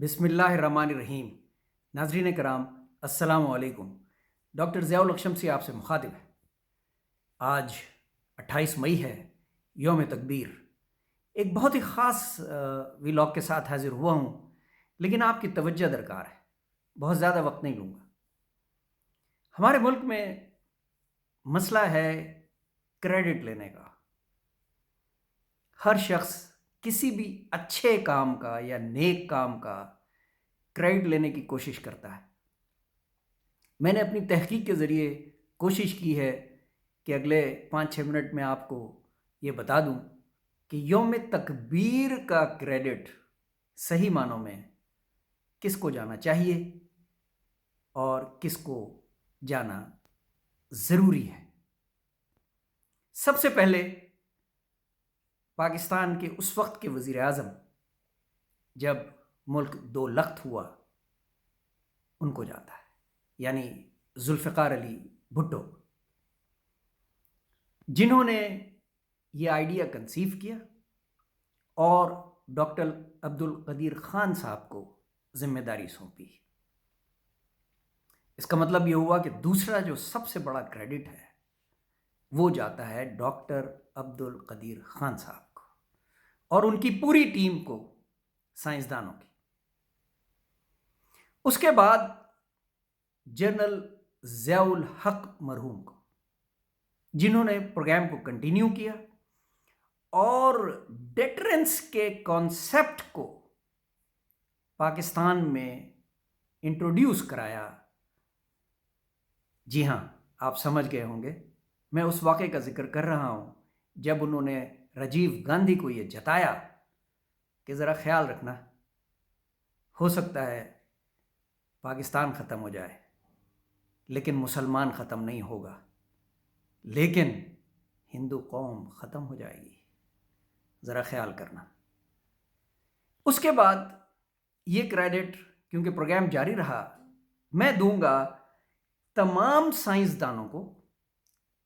بسم اللہ الرحمن الرحیم۔ ناظرین کرام، السلام علیکم۔ ڈاکٹر ضیاء الشمسی آپ سے مخاطب ہے۔ آج 28 مئی ہے، یوم تکبیر۔ ایک بہت ہی خاص ولاگ کے ساتھ حاضر ہوا ہوں، لیکن آپ کی توجہ درکار ہے، بہت زیادہ وقت نہیں لوں گا۔ ہمارے ملک میں مسئلہ ہے کریڈٹ لینے کا۔ ہر شخص کسی بھی اچھے کام کا یا نیک کام کا کریڈٹ لینے کی کوشش کرتا ہے۔ میں نے اپنی تحقیق کے ذریعے کوشش کی ہے کہ اگلے 5-6 منٹ میں آپ کو یہ بتا دوں کہ یوم تکبیر کا کریڈٹ صحیح معنوں میں کس کو جانا چاہیے اور کس کو جانا ضروری ہے۔ سب سے پہلے پاکستان کے اس وقت کے وزیر اعظم، جب ملک دو لخت ہوا، ان کو جاتا ہے، یعنی ذوالفقار علی بھٹو، جنہوں نے یہ آئیڈیا کنسیو کیا اور ڈاکٹر عبدالقدیر خان صاحب کو ذمہ داری سونپی۔ اس کا مطلب یہ ہوا کہ دوسرا جو سب سے بڑا کریڈٹ ہے وہ جاتا ہے ڈاکٹر عبدالقدیر خان صاحب کو اور ان کی پوری ٹیم کو، سائنسدانوں کی۔ اس کے بعد جنرل ضیاء الحق مرحوم کو، جنہوں نے پروگرام کو کنٹینیو کیا اور ڈیٹرنس کے کانسیپٹ کو پاکستان میں انٹروڈیوس کرایا۔ جی ہاں، آپ سمجھ گئے ہوں گے، میں اس واقعے کا ذکر کر رہا ہوں جب انہوں نے راجیو گاندھی کو یہ جتایا کہ ذرا خیال رکھنا، ہو سکتا ہے پاکستان ختم ہو جائے لیکن مسلمان ختم نہیں ہوگا، لیکن ہندو قوم ختم ہو جائے گی، ذرا خیال کرنا۔ اس کے بعد یہ کریڈٹ، کیونکہ پروگرام جاری رہا، میں دوں گا تمام سائنسدانوں کو،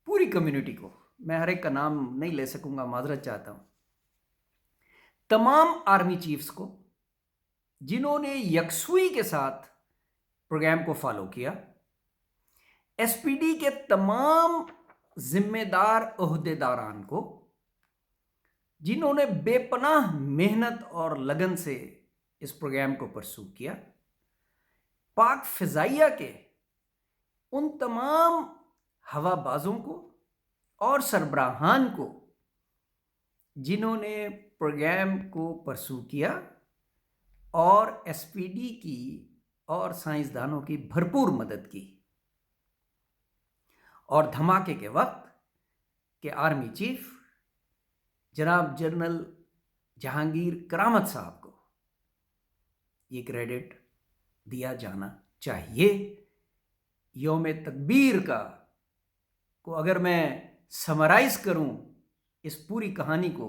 پوری کمیونٹی کو۔ میں ہر ایک کا نام نہیں لے سکوں گا، معذرت چاہتا ہوں۔ تمام آرمی چیفز کو، جنہوں نے یکسوئی کے ساتھ پروگرام کو فالو کیا، ایس پی ڈی کے تمام ذمہ دار عہدیداران کو، جنہوں نے بے پناہ محنت اور لگن سے اس پروگرام کو پرسو کیا، پاک فضائیہ کے ان تمام ہوا بازوں کو اور سربراہان کو، جنہوں نے پروگرام کو پرسو کیا اور ایس پی ڈی کی اور سائنسدانوں کی بھرپور مدد کی، اور دھماکے کے وقت کہ آرمی چیف جناب جنرل جہانگیر کرامت صاحب کو یہ کریڈٹ دیا جانا چاہیے۔ یوم تکبیر کو اگر میں سمرائز کروں اس پوری کہانی کو،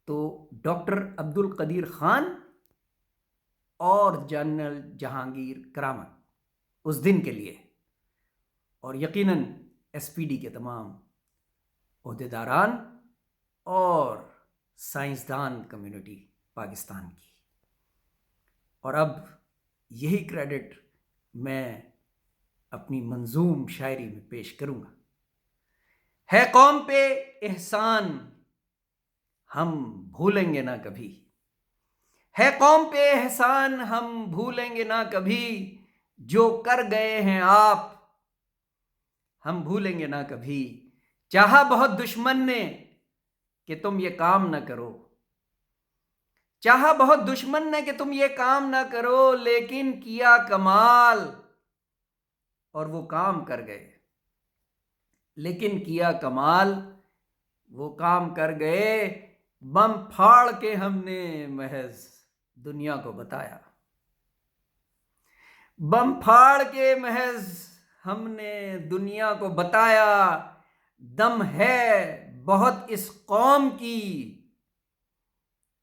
تو ڈاکٹر عبدالقدیر خان اور جنرل جہانگیر کرامت اس دن کے لیے، اور یقیناً ایس پی ڈی کے تمام عہدیداران اور سائنسدان کمیونٹی پاکستان کی۔ اور اب یہی کریڈٹ میں اپنی منظوم شاعری میں پیش کروں گا۔ ہے قوم پہ احسان ہم بھولیں گے نہ کبھی، ہے قوم پہ احسان ہم بھولیں گے نہ کبھی، جو کر گئے ہیں آپ ہم بھولیں گے نہ کبھی۔ چاہا بہت دشمن نے کہ تم یہ کام نہ کرو، چاہا بہت دشمن نے کہ تم یہ کام نہ کرو، لیکن کیا کمال اور وہ کام کر گئے، لیکن کیا کمال وہ کام کر گئے، بم پھاڑ کے ہم نے محض دنیا کو بتایا، بم پھاڑ کے محض ہم نے دنیا کو بتایا، دم ہے بہت اس قوم کی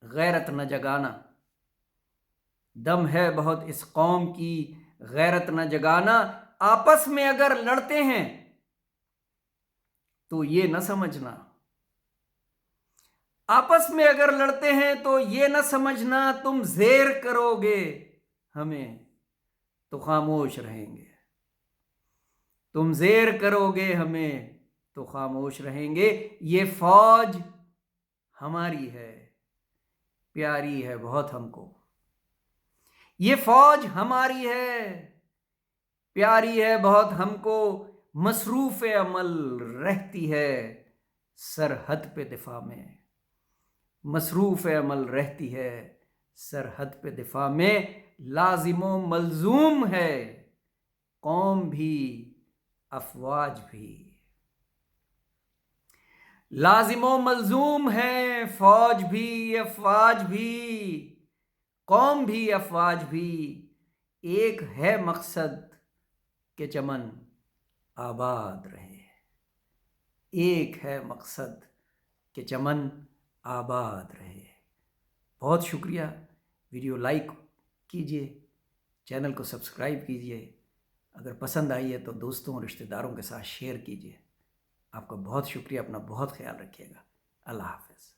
غیرت نہ جگانا، دم ہے بہت اس قوم کی غیرت نہ جگانا۔ آپس میں اگر لڑتے ہیں تو یہ نہ سمجھنا آپس میں اگر لڑتے ہیں تو یہ نہ سمجھنا تم زیر کرو گے ہمیں تو خاموش رہیں گے، تم زیر کرو گے ہمیں تو خاموش رہیں گے۔ یہ فوج ہماری ہے، پیاری ہے بہت ہم کو، یہ فوج ہماری ہے، پیاری ہے بہت ہم کو، مصروف عمل رہتی ہے سرحد پہ دفاع میں، مصروف عمل رہتی ہے سرحد پہ دفاع میں، لازم و ملزوم ہے قوم بھی افواج بھی، لازم و ملزوم ہے فوج بھی افواج بھی، قوم بھی افواج بھی، ایک ہے مقصد کہ چمن آباد رہے، ایک ہے مقصد کہ چمن آباد رہے۔ بہت شکریہ، ویڈیو لائک کیجیے، چینل کو سبسکرائب کیجیے، اگر پسند آئی ہے تو دوستوں اور رشتہ داروں کے ساتھ شیئر کیجیے۔ آپ کا بہت شکریہ، اپنا بہت خیال رکھیے گا، اللہ حافظ۔